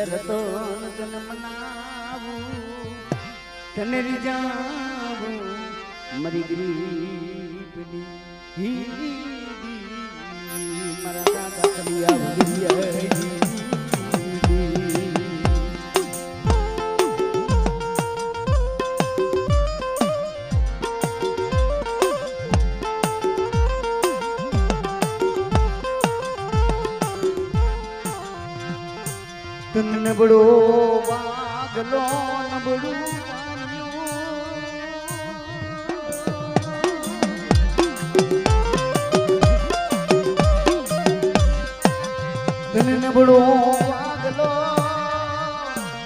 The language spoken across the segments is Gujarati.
રતો તને મનાવું તને રીજાવું મરી ગરીબની હીરી મારા દાદા કલિયા વગરિયા તન બડો વાગલો નબળું તન નબળો વાગલો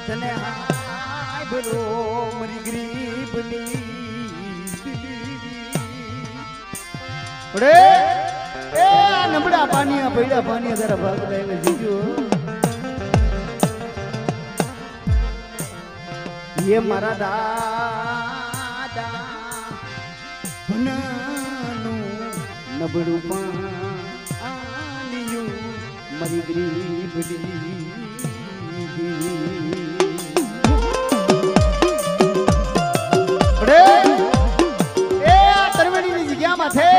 તને હાય બરો મરી ગરીબની અરે એ નબળા પાણીયા પૈડા પાણીયા જરા ભાગ લાવે જીજો ये मारा दादा भनानु नबड़ू पानियू मरी गरीबनी अरे ए आ तरवेડીની જગ્યામાં છે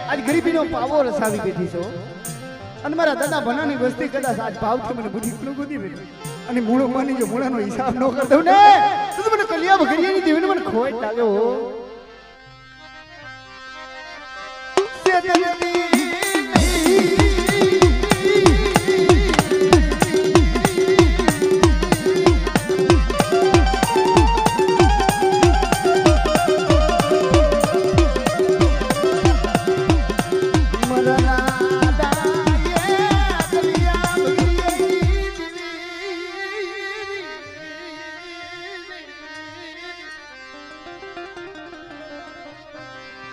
આજ ગરીબીનો પાવો રસાવી બેઠી છો અને મારા દાદા ભનાની વસ્તી કદાચ આજ ભાવથી મને બુદ્ધિ ગોદી બેઠી અને મૂળો માની જો મૂળાનો હિસાબ ન કર દઉં ને તો મને કલિયા ભગરિયાની દેવીને મને ખોટ લાગ્યો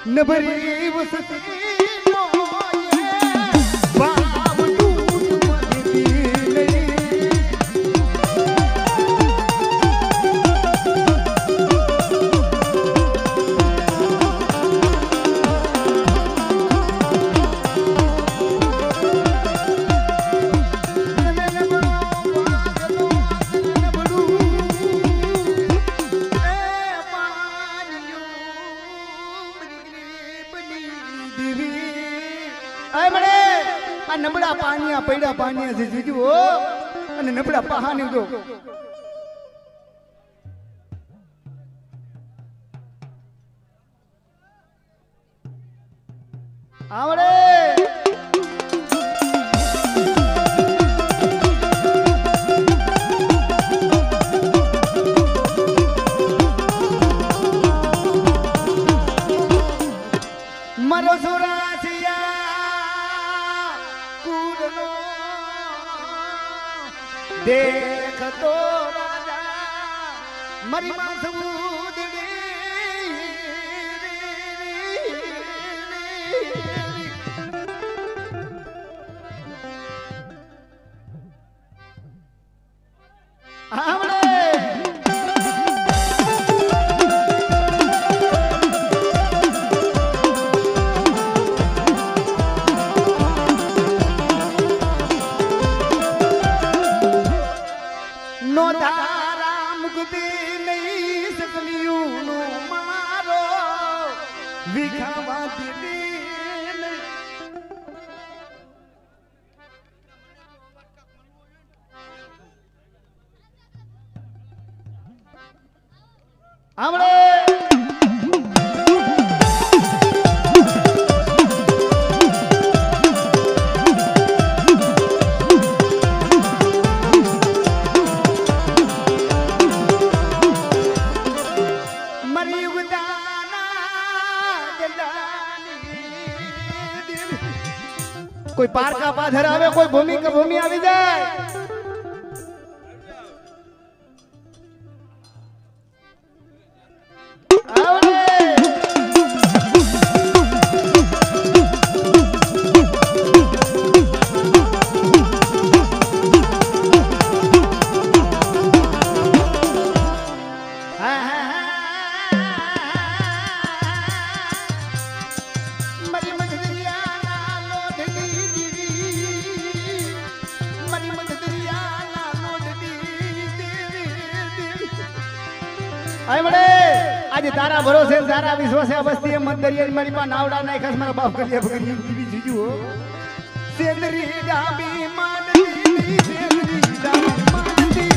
नबरी वसती नो ये बाब दूध मदती नहीं આ નબળા પાણીયા પૈડા પાણીયા છે જીજુ અને નબળા પહાની જો આવડે મારો સુરાસિયા देख तो राजा मरी मासूदड़ी नो धारा मुक्ति नहीं सकलियूं नो मारो विखावा दीदी हमरे कोई पार का पाधर आवे कोई भूमि का भूमि आवी जाए मरी मत આય મળે આજે તારા ભરોસે તારા વિશ્વાસે વસ્તી મત દરિયા મારી પા નાવડા નાઈ ખાસ મારા બાપ કરી ભગરી જીવી જીજુ હો સેંદરી ડાબી માનતી સેંદરી ડાબી માનતી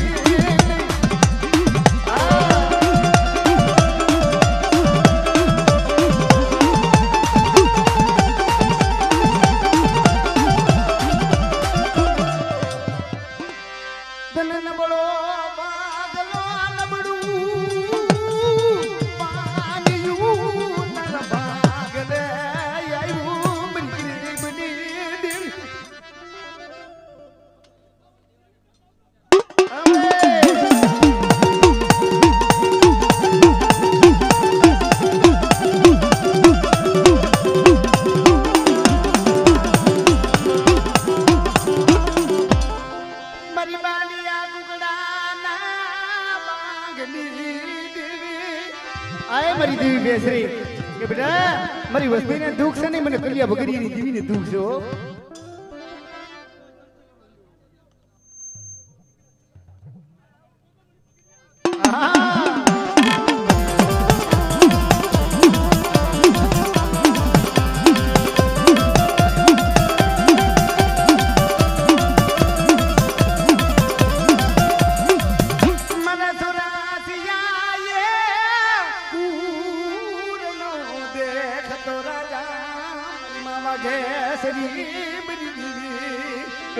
મારી દેવી બેસરી કે બેટા મારી વસ્તીને દુઃખ છે ને મને કલિયા બગડીની જીવીને દુઃખ છે હો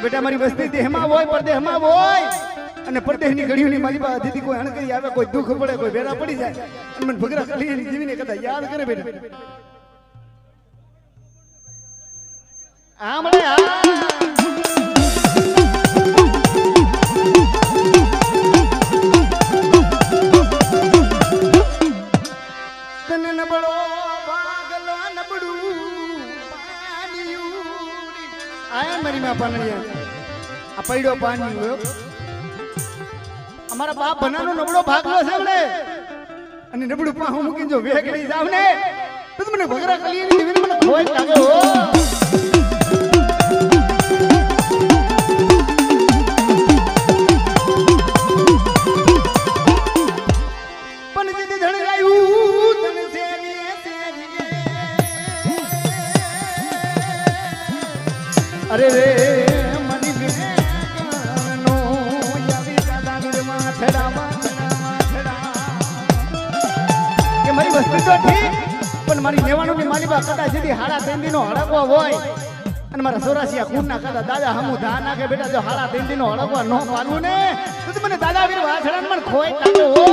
બેટા મારી વસ્તી દેહમાં હોય પરદેહમાં હોય અને પરદેહની ઘડીઓની મારી પાસે અતિથિ કોઈ અણકરી આવે કોઈ દુઃખ પડે કોઈ વેરા પડી જાય અને મને ભગરા કલીની જીવીને કદા યાદ કરે બેટા આ મળે તને નબળો ભાગલો નબળું આયા મારી માં પાનડિયા આ પૈડો પાણી હોય અમારા બાપ બનાનો નબળો ભાગલો છે મને અને નબળું પાહું મૂકીને જો વેગડી જાવ ને તો મને ભગરા કલીની જીવીને મને ખોઈ લાગે હો અરે રે મની બેનો યાવી દાદા વીરમાં છડા કે મારી વસ્તુ તો ઠીક પણ મારી લેવાનું ની મારી બા કદાચ સીધી હાડા તેંદીનો હળકવો હોય અને મારા સોરાસિયા ખૂનના કદા દાદા હમુ ધા નાખે બેટા જો હાડા તેંદીનો હળકવા ન પાડવું ને તો મને દાદા વીર વાછડાને મને ખોઈ લાગે હો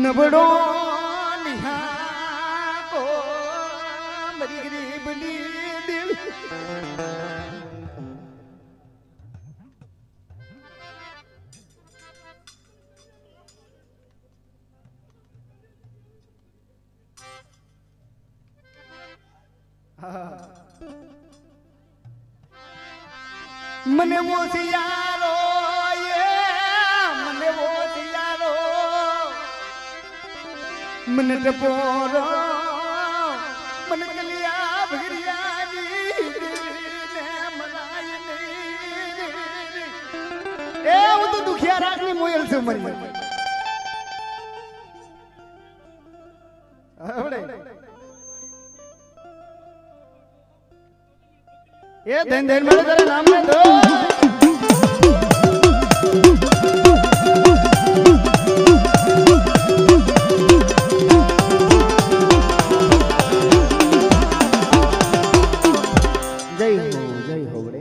નબળો નિહા કો મરી ગરીબની દિલ મને મોસિયારો મને મોસિયારો મને ટપોરો મને કલિયા ભગરિયાની ને મનાય એ હું તો દુખિયા રાખની મોયલ છું મરી આવડે એ ધન ધન મારે તારા નામ ને દો જય હો વડે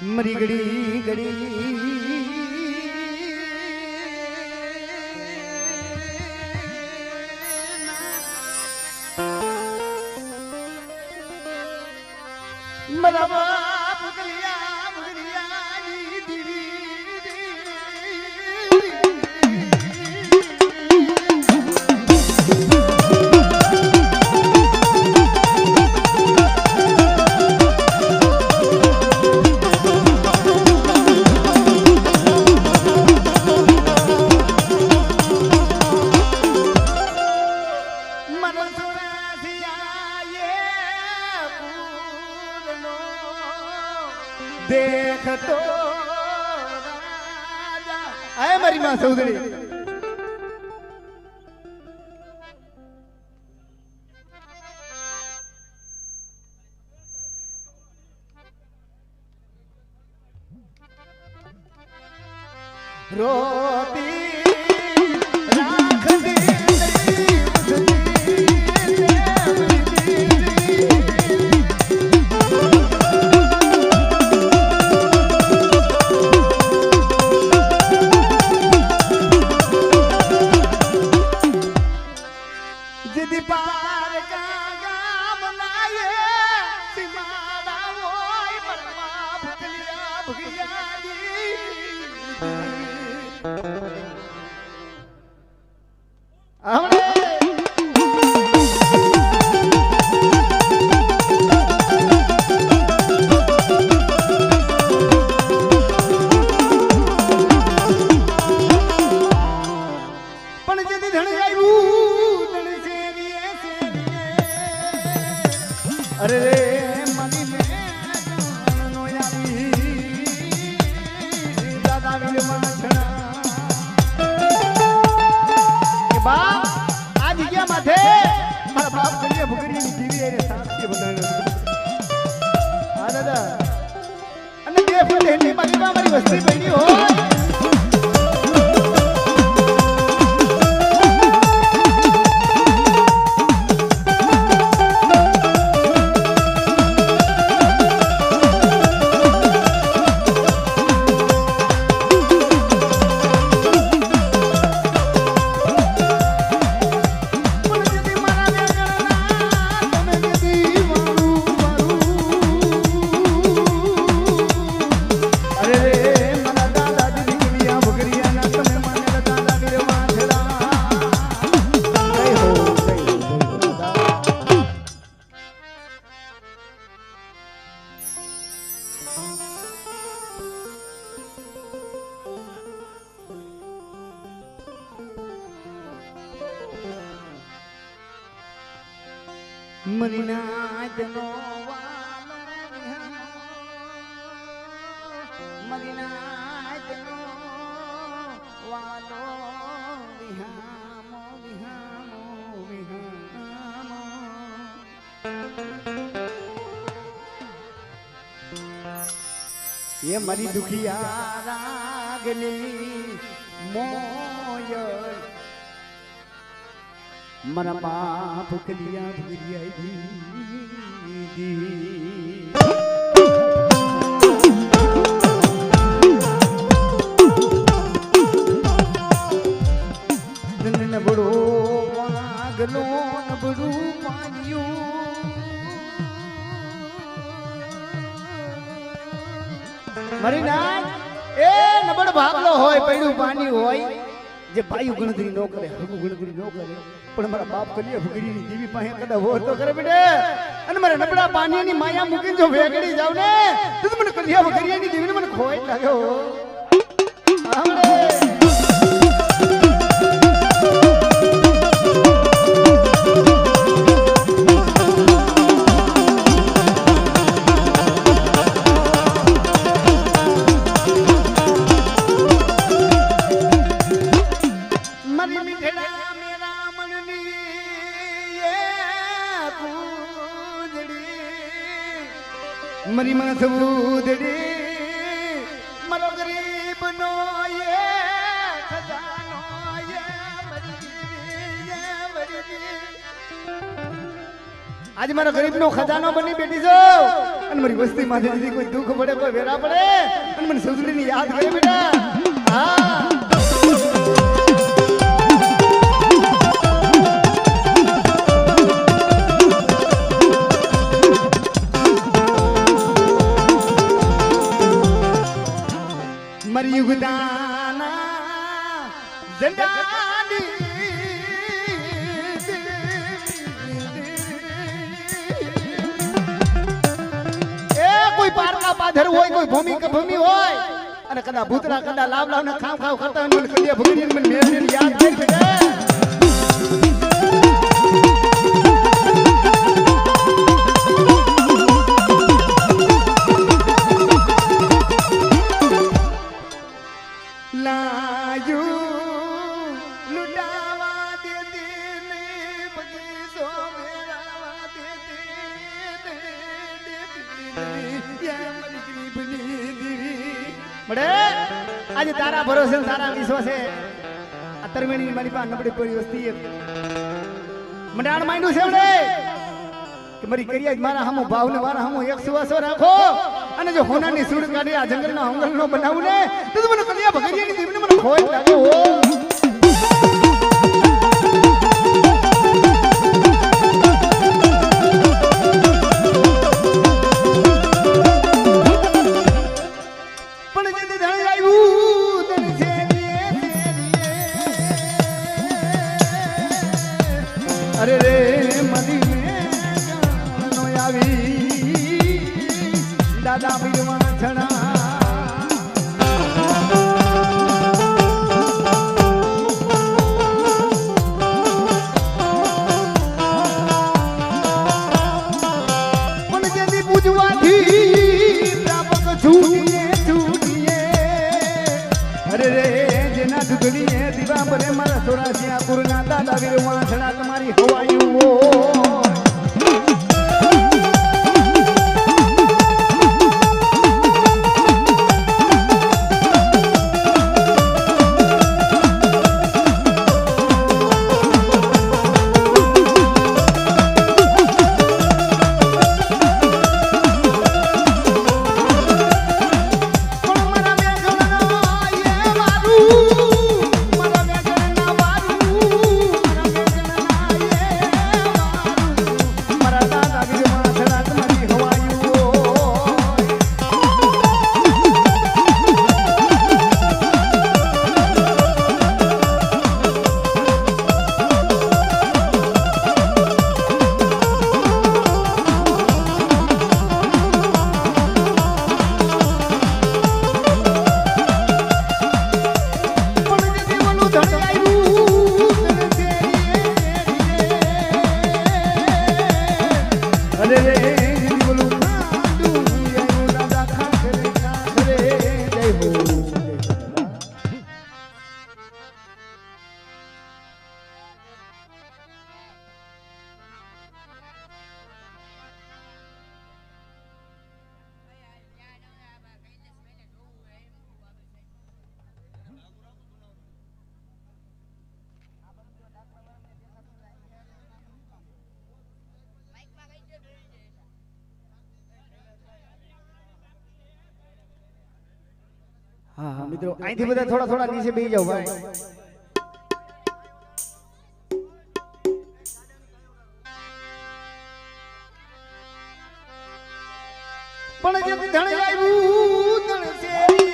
મરી ગડી ગડી મરા બાપ ગલિયા ભગલિયાની દીવી देखतो राजा आए मारी मां सौदड़ी रोती राख दी अरे मनी में दादा वीर माछड़ा के बाप आज क्या माथे मारा बाप कलिया भुगरी जीवी रे साथी बनाना हां दादा અને બે ફૂલ હેની મારી મારી વસ્તી પડી હો મરીનાજનો વાલો વિહામો વિહામો વિહામો ये मरी दुखिया रागली मोय मरा बाप कलिया भुलिया दी न बुढ़ो ગલો નબળું પાણ્યું મારી નાથ એ નબળ ભાગલો હોય પડ્યું પાણી હોય જે ભાઈ ગણતરી ન કરે હગુ ગણતરી ન કરે પણ મારા બાપ કલીએ ભગડીની દેવી પાસે કદા વોર તો કરે બેટે અને મારા નબળા પાણીની માયા મૂકીને જો વેગડી જાવ ને તો મને કલિયા ભગડીની દેવીને મને ખોઈ લાગ્યો આમડે મરી માં સબૂદડી મારો ગરીબ નો એ ખજાનો એ આજે મારો ગરીબ નો ખજાનો બની બેઠી છો અને મારી વસ્તી માંથી કોઈ દુઃખ પડે કોઈ વેરા પડે અને મને સુધરી ની યાદ કરે બેટા હા યુગદાના જંડાની એ કોઈ પારકા પાધર હોય કોઈ ભૂમિ હોય અને કદા ભૂતરા કદા લાવ ને ખાવ કરતા હોય મને કડિયા ભગડીને મને મેળવીને યાદ કરી બેટા આજે તારા ભરોસે તારા વિશ્વાસે આ તરવેણી મારી પાસે નબળી પડી વસ્તી મંડાણ માંડ્યું છે એવડે કે મારી કરિયા જ મારા હામો ભાવ ને મારા હામો એક સુવાસો રાખો અને જો હોનાની સૂડ કાઢી આ જંગલનો અંગલનો બનાવું ને તો મને કલિયા ભગરિયાની દેવીને મને ખોઈ લાગે હો અરે રે મદી નો આવી દાદા બીરવા છણા પણ જેની પૂજવાથી પ્રાપક છૂટીએ અરે રે જેના દુધડીએ દીવા ભરે મારા સોરાસિયા પુરના દાદા બીરવા છણા તમારી હવાયું हाँ हाँ मित्रों અહીંથી બધા થોડા થોડા નીચે બેસી જાઓ ભાઈ પણ જે ધણ આવ્યું ધણ શેરીએ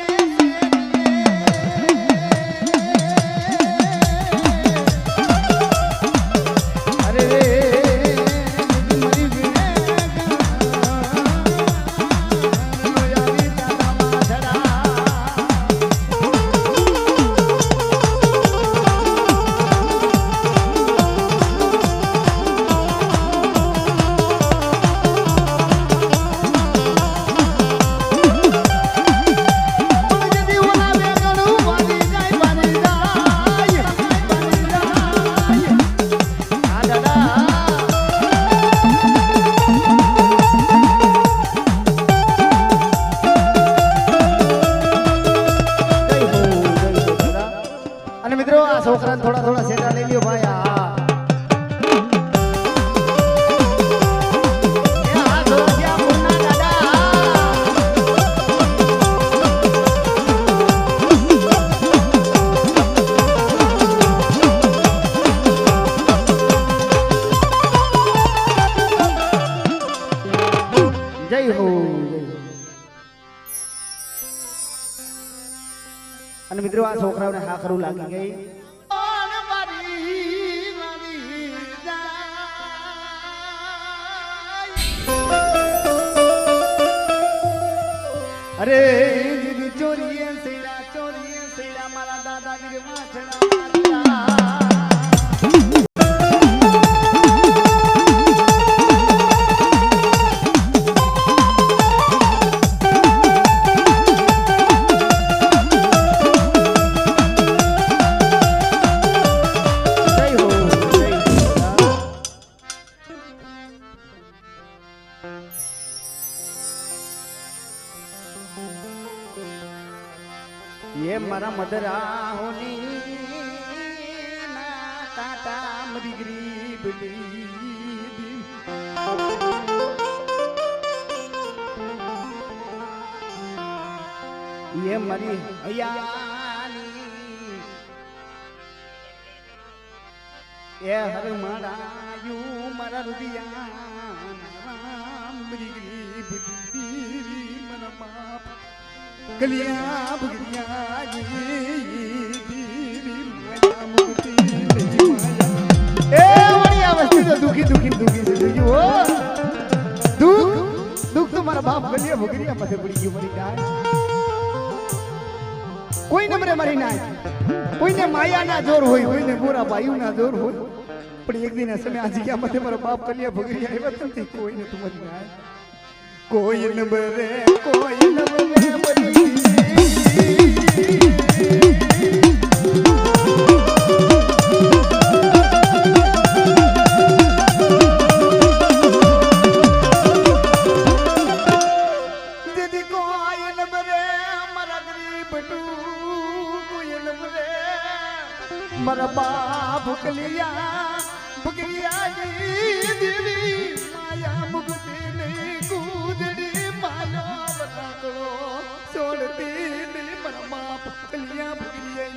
છોકરા થોડા થોડા સેટા લઈ લ્યો ભાઈ જય હો અને મિત્રો આ છોકરાઓને હા ખરું લાગી ગઈ अरे चोरिए सेड़ा मारा दादागिरी माथड़ा ये मरा मदरा होनी ना काटा मरी गरीब ये मरी हयानी ये हर मरा यू मरा रुदिया मरी गरीब मरा बाप गलियां बगलियां ए बढ़िया वस्तु तो दुखी दुखी दुखी से जो दुख दुख तो मारा बाप गलियां बगलियां पसे पड़ी क्यों मरी जाए कोई न मरे ना कोई ने माया ना जोर होई कोई ने बुरा भाई ना जोर होई पर एक दिन ऐसे में आज क्या मते मारा बाप गलियां बगलियां है वतन थी कोई ने तुम मरी जाए कोई न मरे मरा बाप भुकलिया भुकलिया देवी माया मुक्ति नहीं कूदड़ी माया बताकड़ो छोड़ती नहीं मरा बाप भुकलिया भुकलिया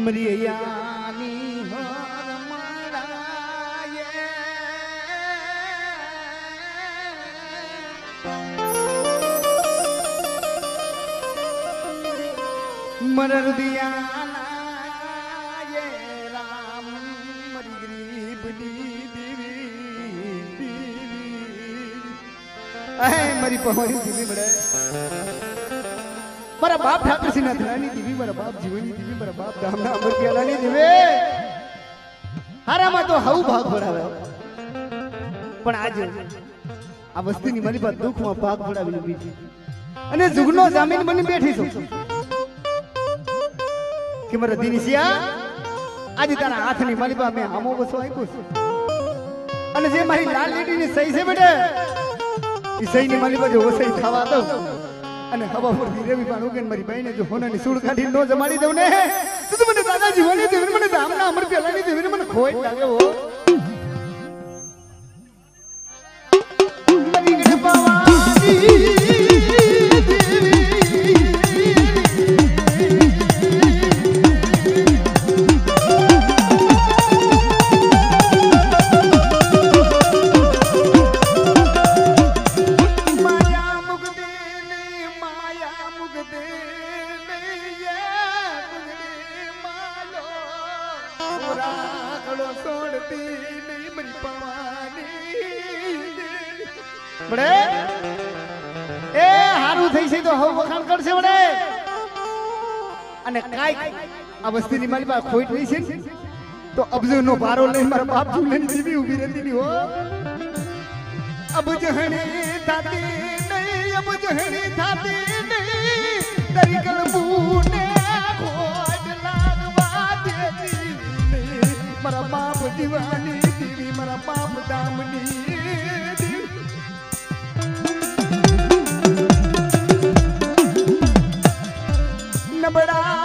मरियानी हर मराये मरर दिया ये राम मरी गरीब देवी मरी पहुंची बड़े મારા બાપ ઠાકરસિંહ ના ધરાની દેવી, મારા બાપ જીવનની દેવી, મારા બાપ ગામના અમર પ્યાલાની દેવે હારામાં તો હવું ભાગ ભરાવે, પણ આજે આ વસ્તીની મારી પાસે દુઃખમાં ભાગ ભરાવી લીધી છે અને જુગનો જામીન બની બેઠી છું કે મારા દિનસિયા આજે તારા હાથની મારી પાસે મેં આમો બસો આપ્યો છે અને જે મારી લાલ લીટીની સહી છે બેટે એ સહીની મારી પાસે વસઈ થવા દઉં અને હવા પરથી રેવી પણ ઉગેન મારી બાઈને જો હોનાની સૂળ કાઢી નો જમાડી દઉં ને તો મને દાદાજી વળી દેવી, મને ગામના અમર પેલાની દેવી, મને ખોઈ લાગે હો. આ વસ્તીની મારી પાસે ખોટ રહી છે તો અબજો નો ભારો લઈ મારા બાપ જુલની દેવી ઊભી રહેતી ની હો. અબજહણી થાતી નહીં, અબજહણી થાતી નહીં, તરી કલબુને ખોટ લાગવા દેતી નહીં, મારા બાપ દીવાની દેવી, મારા બાપ દામની દેવી. નબળા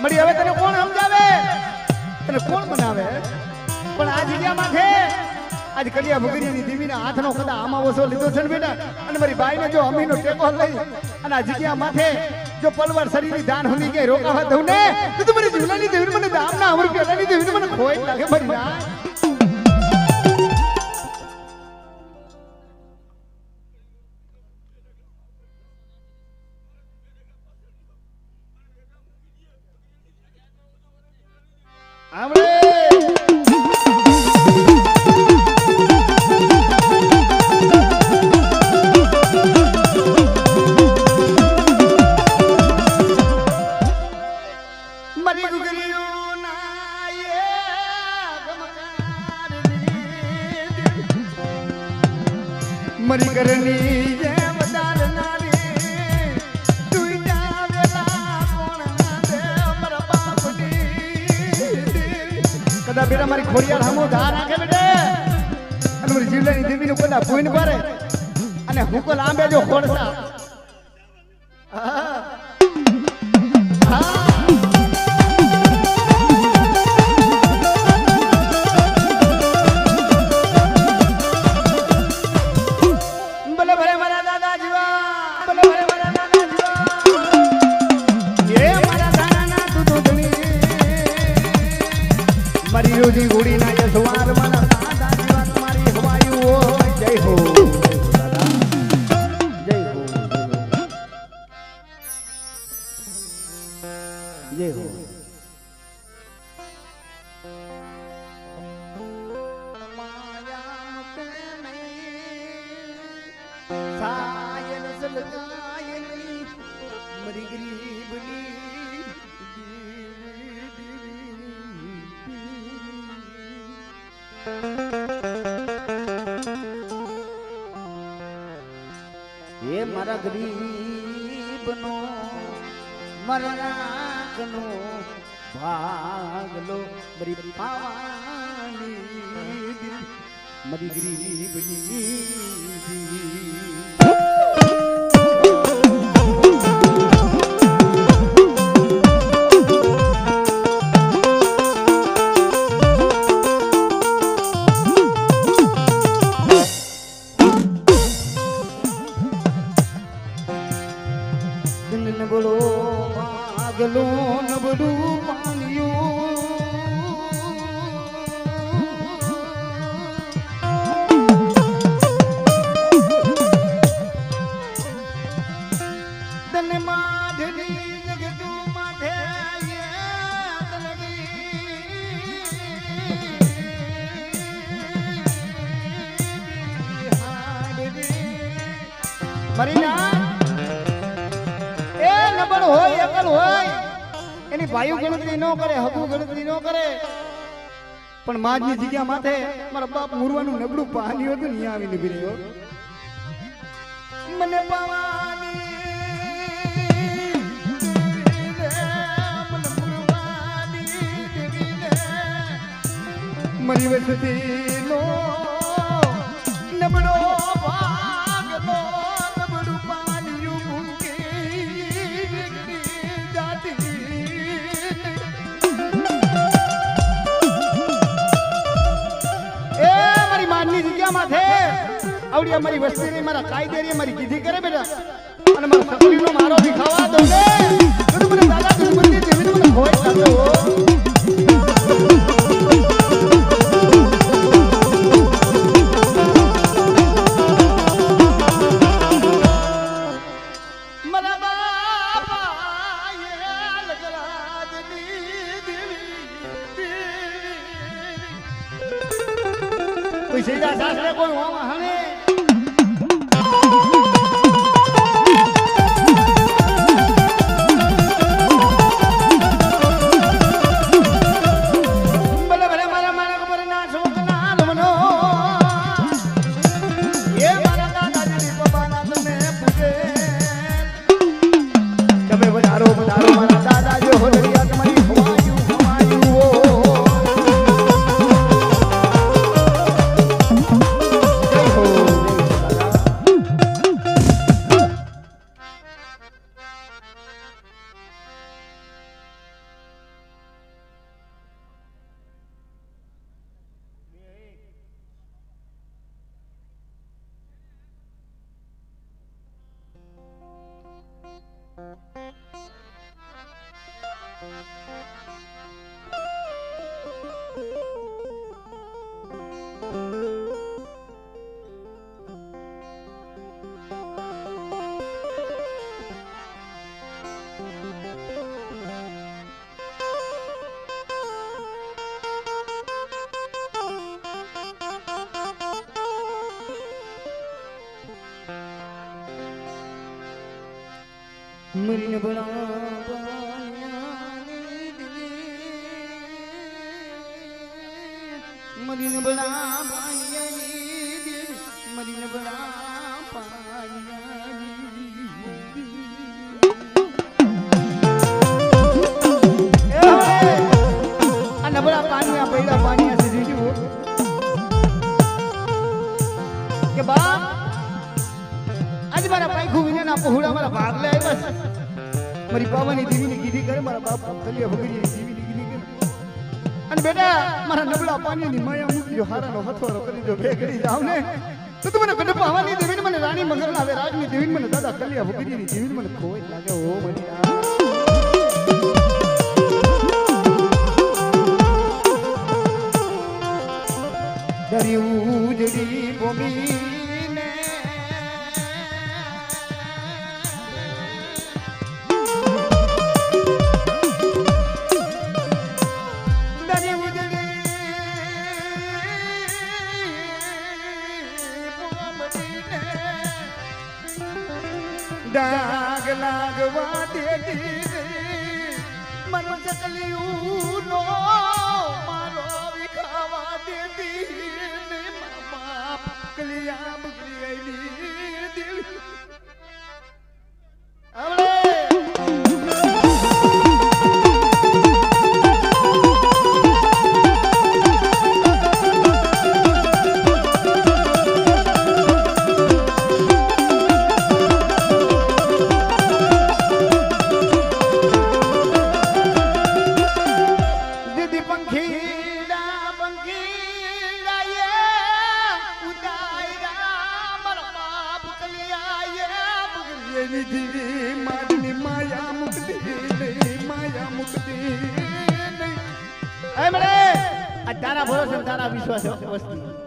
મળી હવે તને કોણ સમજાવે, તને કોણ બનાવે? પણ આ જગ્યામાં છે આજ કડિયા ભગરીની દેવીના હાથનો કદા આમાં ઓછો લીધો છે ને બેટા, અને મારી બાઈને જો અમીનો ટેકો લઈ અને આ જગ્યા માથે જો પલવાર શરીરની દાન હોલી કે રોકાવા દઉં ને તો તું મને જીવલાની દેવી, મને દામના અમર પેલાની દેવી, મને ખોઈ લાગે મારી ના. મરી કરની જે વધારનારી તું જાવેલા કોણ દે મારા બાપની કદા બેટા મારી ખોડિયાર હમો ધા રાખે બેટે અને મારી જીવલાની દેવીનું કદા ભૂઈન ભરે અને હુકલ આંબે જો ખોડસા રોજી ઘોડી ના યસવાર મારા દાદા જીવા તમારી હવાયું હો. જય હો દાદા, જય હો, જય હો. મરી ગરીબની એ મારા ગરીબનો મરણાકનો ભાગલો મરી પાવાની મરી ગરીબની મારી ના એ નબળ હોય એકલ હોય એની ભાઈઓ ગણતરી ન કરે હગુ ગણતરી ન કરે પણ માજની જગ્યા માથે મારા બાપ મુરવાનું નબળું પાણી હતું ને આવીને ઉભી રહ્યો મને પાવાની મરી વસતી નો નબળો ભાગલો નબળું પાણી મૂકી જાતી એ મારી માનની જગ્યામાં છે આવડી અમારી વસ્તી ની મારા કાયદેરી મારી કીધી કરે બેટા અને મારા સકલીનો મારો ભી ખાવા દો ને તો મને દાદા તું મંદિર જેવી મને ભોય લાગતો કોઈ સીધા સાસરે કોઈ હોમાં હણે મરીને મરીને બડા મરીને બડા આ નબળા પાણી આ પૈડા પાણી આ સીધી કે બા આજે મારા પાઈખું વિને ના પહોળા મારા ભાગ લે બસ મારી પાવાની દેવીની કીધી કરે મારા બાપ કલિયા ભગરીની દેવીની કીધી કરે અને બેટા મારા નબળા પાણીની માયા મૂકજો હારાનો હથવારો કરી દો બે કરી જાવ ને તો તું મને કડપ પાવાની દેવીને મને રાણી મંગલ આવે રાજની દેવીને મને દાદા કલિયા ભગરીની દેવીને મને કોઈ લાગે ઓ મરી દરિયું જડી ભૂમિ ડાગ લાગવા દેતી મન સકલિયું નો મારો વિખાવા દેતી ને બાપ કલિયા બગડી આઈલી દેવી આવડે તારા ભરોસે તારા વિશ્વાસ વસ્તી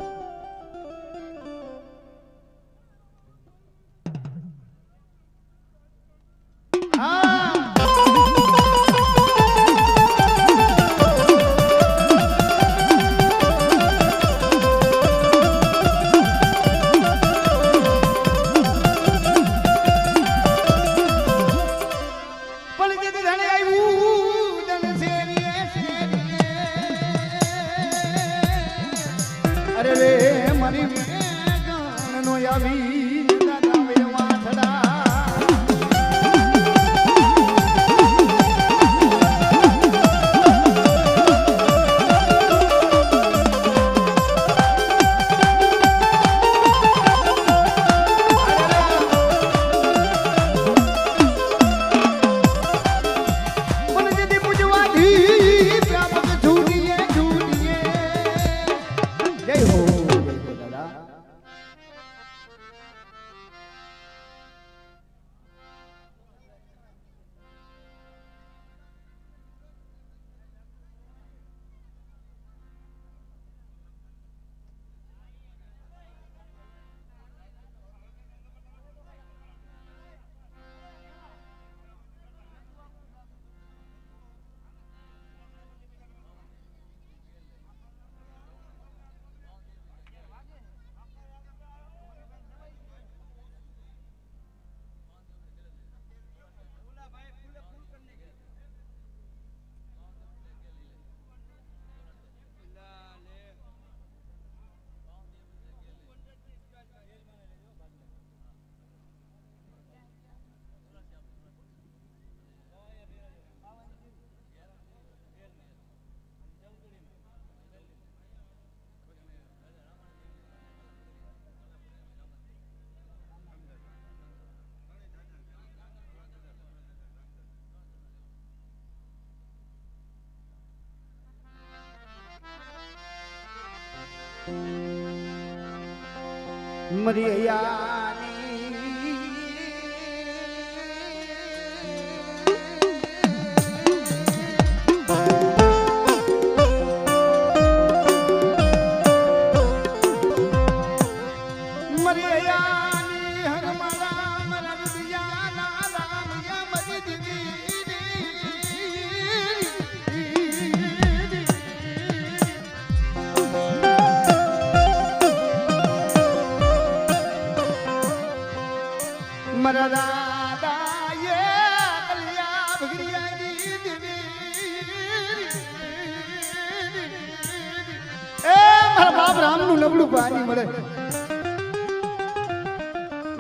આવી દાદા વે વાછડા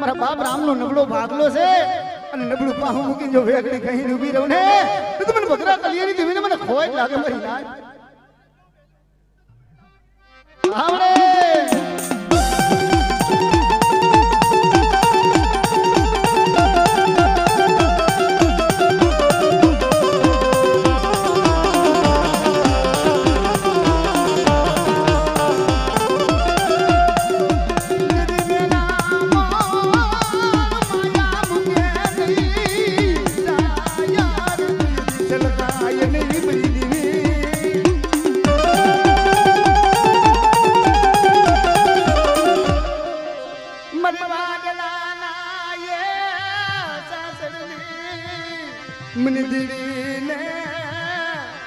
મારા બાપ રામનો નબળો ભાગલો છે અને નબળું પાહું મૂકી જો વેગડી કહીને ઊભી રહું ને તો મને બકરા કલિયાની દેવીને મને ખોય લાગે મારી નાય આવડે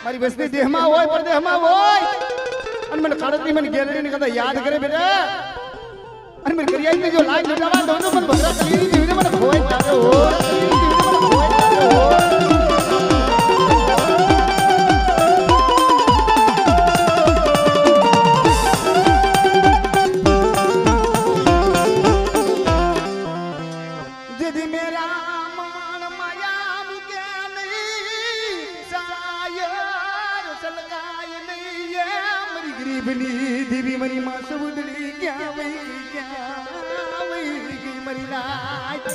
મારી વસ્તી દેહમાં હોય પરદેહમાં હોય અને મને કાળતરી મને ગેલેરી ને કદા યાદ કરે બેટા અને મને કરિયાઈ જો લાઈન લડાવા દો મને બકરા કલીની જીવને મને ખોય જાતો હો देवी मरी मां समुद्री क्या वही मरी नाच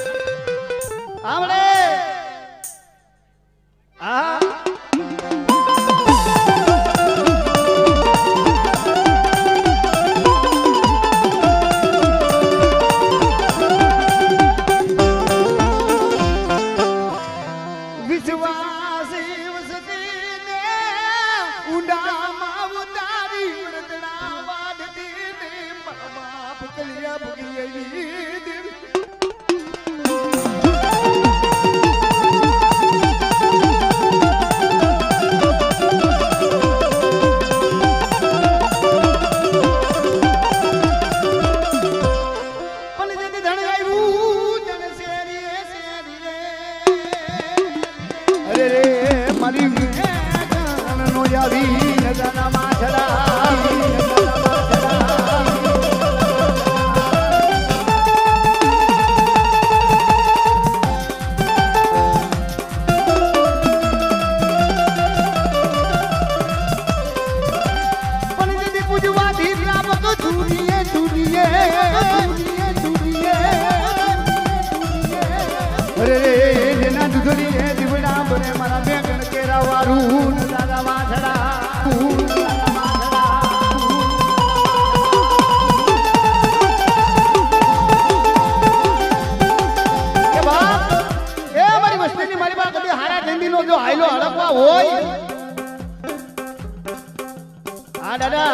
आवड़े विश्वास वसती ने उड़ा દાદા વારું દાદા વાછડા મારી પાસે કદી હારા ઠંડી નો જો હાઈલો હડકવા હોય હા દાદા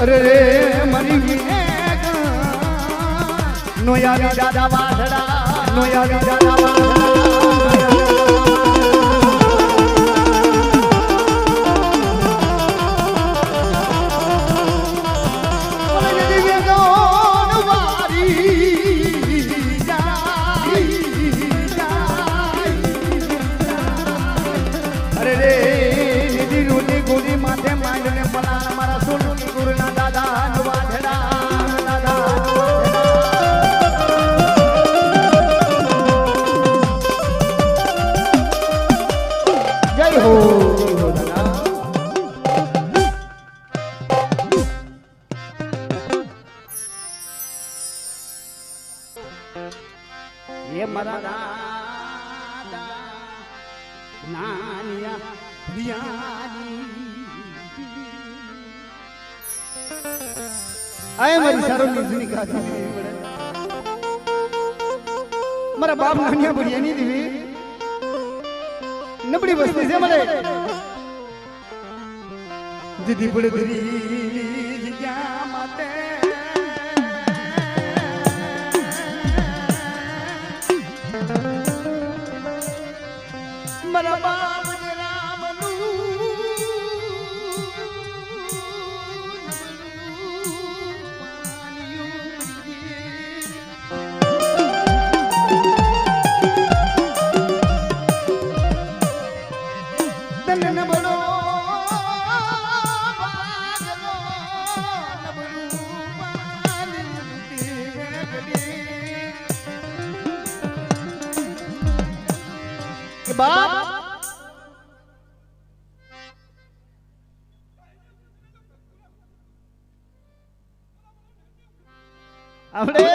અરે રે મરી નો યાર દાદા વાસડા નો યાર દાદા વાસડા અરે રે નિધિ રોટી ગોળી માથે માંડને પલાન મારા સોનું ની ગુરુના દાદા વાઢડા દાદા જય હો દાદા ये मरा नानिया आए मारी सारो निजनी काती मारा बाप नानिया बढ़िया नहीं दिवी नबड़ी बस्ती से मले दीदी बड़े दरी क्या माते मारा बाप बाप हमरे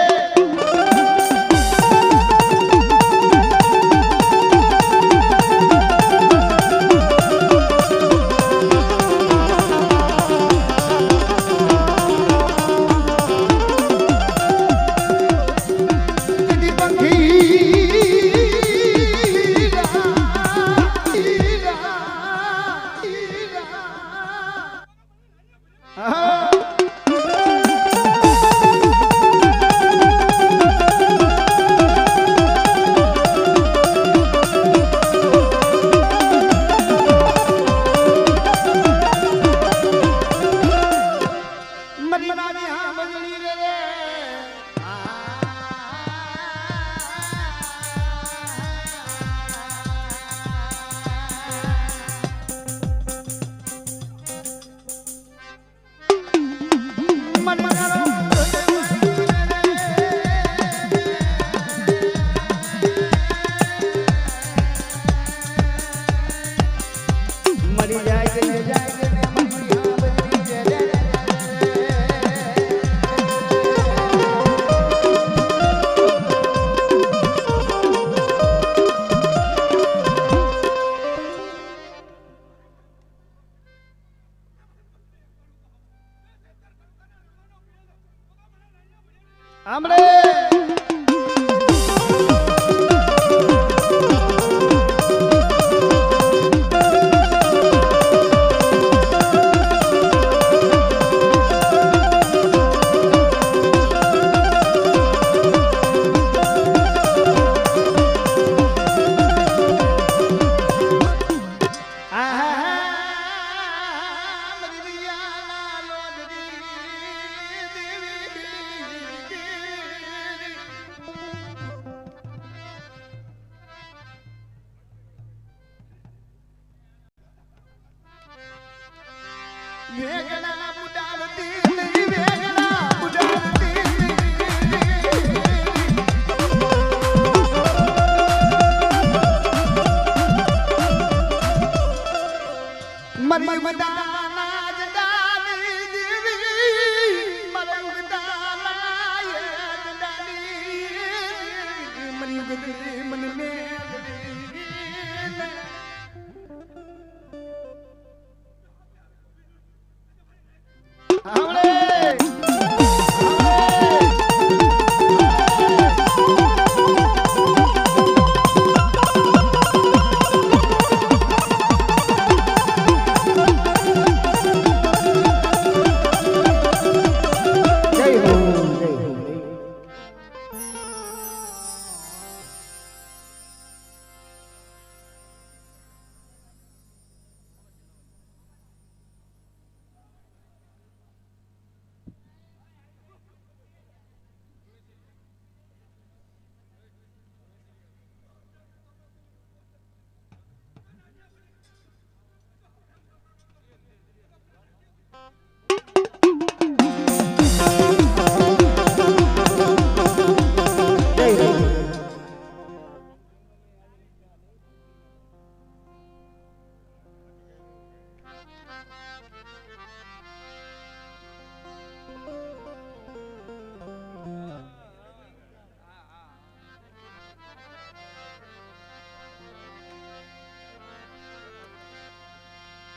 हमरे વેગણા બુડાવતી નહીં વેગણા બુડાવતી મરી મદાના જડાની દેવી મરી મદાના જડાની મરી ગદરી મનને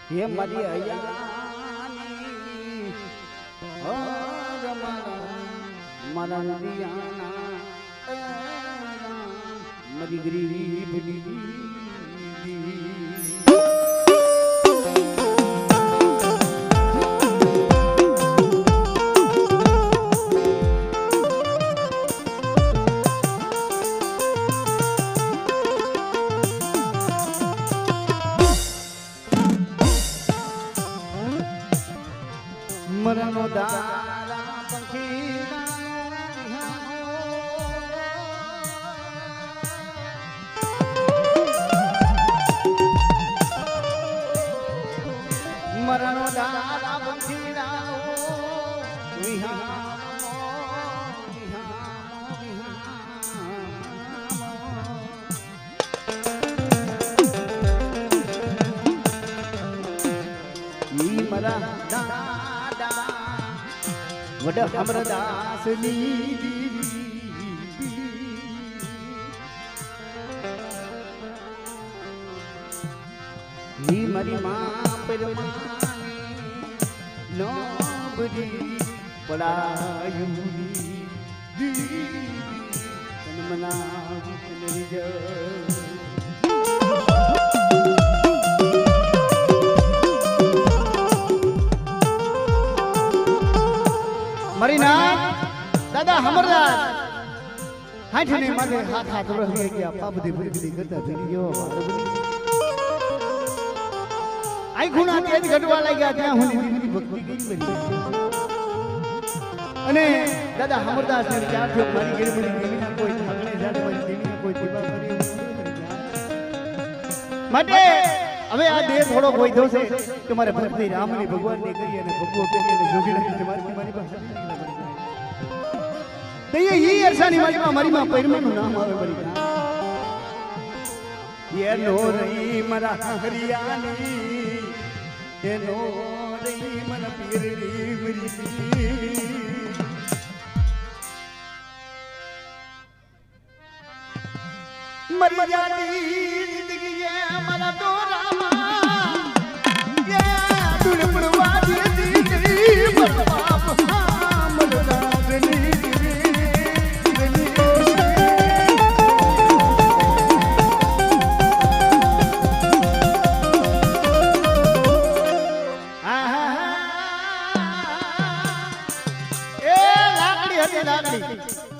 ये मरी अयानी और मरण दियाना मरी गरीब મરનો દારા પંખીના મરનો દારા પંખીના મરા વડ અમરદાસ ની ઈ મારી માં પરમાની નોબડી પડાયુની તન મના વિચલી જ મરીના દાદા હમરદાસ હાથને માથે હાથ હાથ રહી ગયા પાબધી ભરગડી કરતા ભીડી જેવો વારબની આઈ ખૂણા તેજ ઘટવા લાગ્યા ત્યાં હું દીદી ભક્તિ કરી બની અને દાદા હમરદાસ ને વિચાર થયો મારી ગરીબડી દેવીના કોઈ ઠાકણે જાત મારી દેવીના કોઈ દીવા કરી માટે હવે આ દેહ થોડો કોઈ દોશે કે મારે ભક્તિ રામની ભગવાનની કરી અને ભગવો કરી અને જોગી રાખી મારી પાસે તો ઈ અરસાની મારી માં પૈરમાનું નામ આવે મારી એનો રહી મારા હરિયાની એનો રહી મારા પીરની મરી મરી જાતી જિંદગી મારા દોરામાં યા દુલપડવા દીધી ગઈ બાપ મરદાગની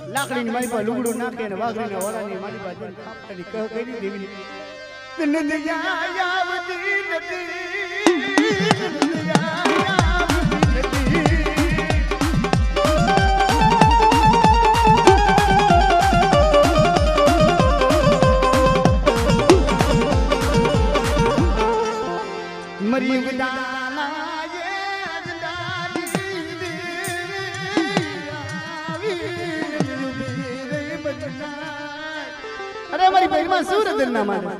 લાકડી ની મારી પાસે લુગડું નાખે ને વાઘરી ના વરાની મારી પાસે ખાપટાની કહ કરી દેવી મરી ગદાના તમારી પહેલમાં શું રતન ના માને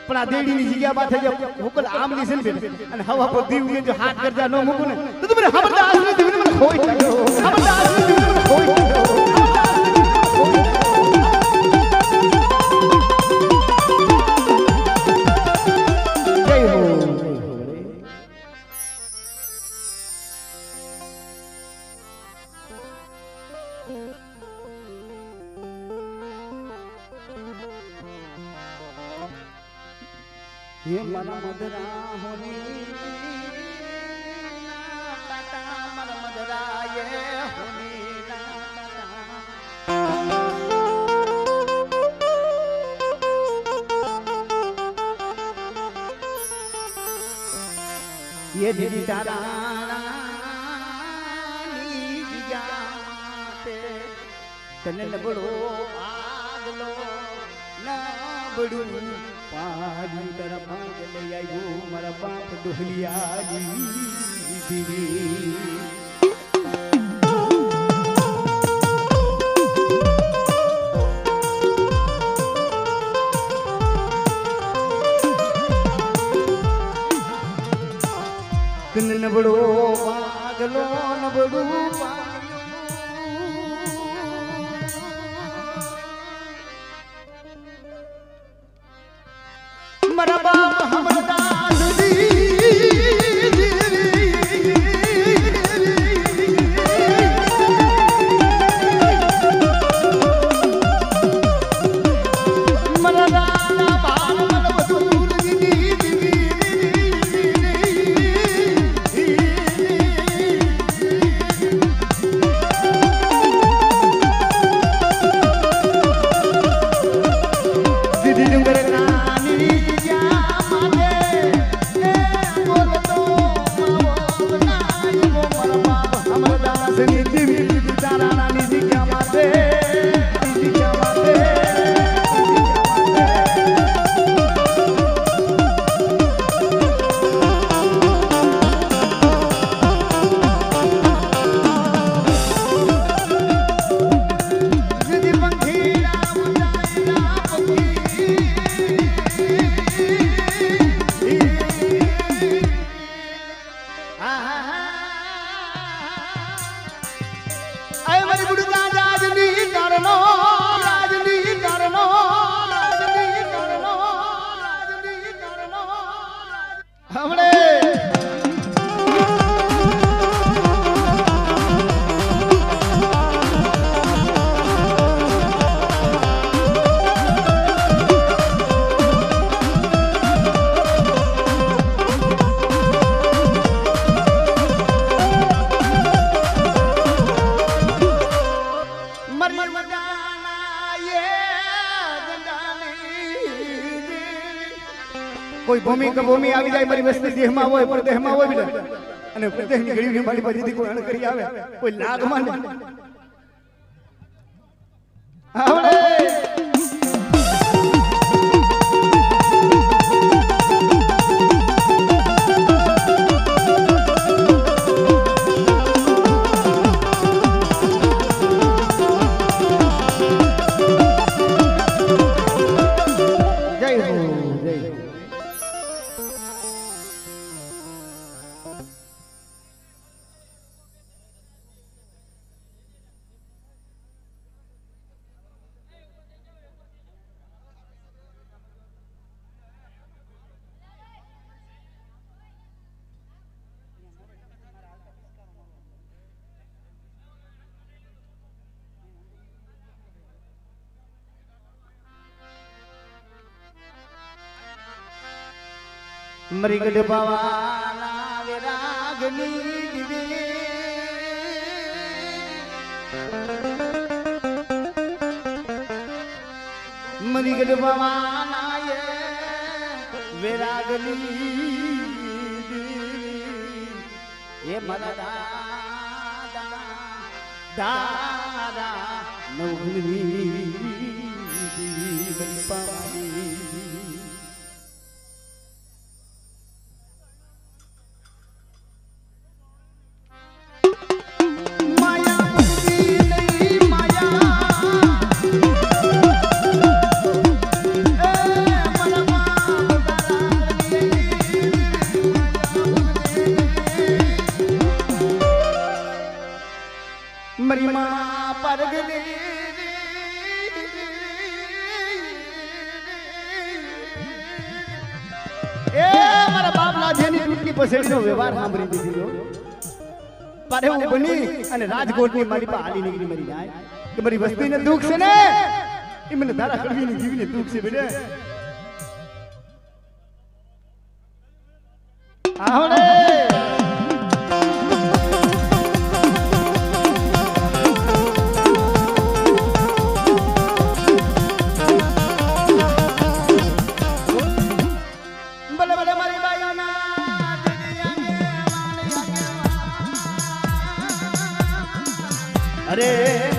પણ આ દેડીની જગ્યા પાસે જો હુકલ આમલી છે ને અને હવા પર દીવ કે જો હાથ કરજા ન મૂકું ને તો તમને ખબરદાર આસને દીવ મને ખોઈ ગયો ખબરદાર આસને દીવ મને ખોઈ ગયો ये मना मदरा होनी काटा मना मदरा ये होनी ये दीदी तारा तने नबड़ो आगलो नबड़ू पाजी तेरा भाग ले आयो मारा बाप डोहलिया दीदी तने नबड़ो आगलो नबड़ू मरा बाप हमरा दास दी मरा दाना बाल मल बदूर दी दीदी डूंगर कोई भूमि का भूमि આવી જાય મારી વસ્તી દેહમાં હોય પણ દેહમાં હોય બેટા અને પ્રદેહની ગળીની મારી બાજુથી કોઈ અણ કરી આવે કોઈ લાગ માને આવડે मृगड भवाना विरागनी दिवे मृगड भवाना ये विरागनी ये मला दादा दादा नवनी पानी પસેડીનો વ્યવહાર સાંભળી દીધો પારે હું બની અને રાજકોટની મારી પાસે હાલી નીકળી મરી જાય કે મારી વસ્તીને દુઃખ છે ને એ મને તારા કડવીની જીવને દુઃખ છે બેટા આવડે અરે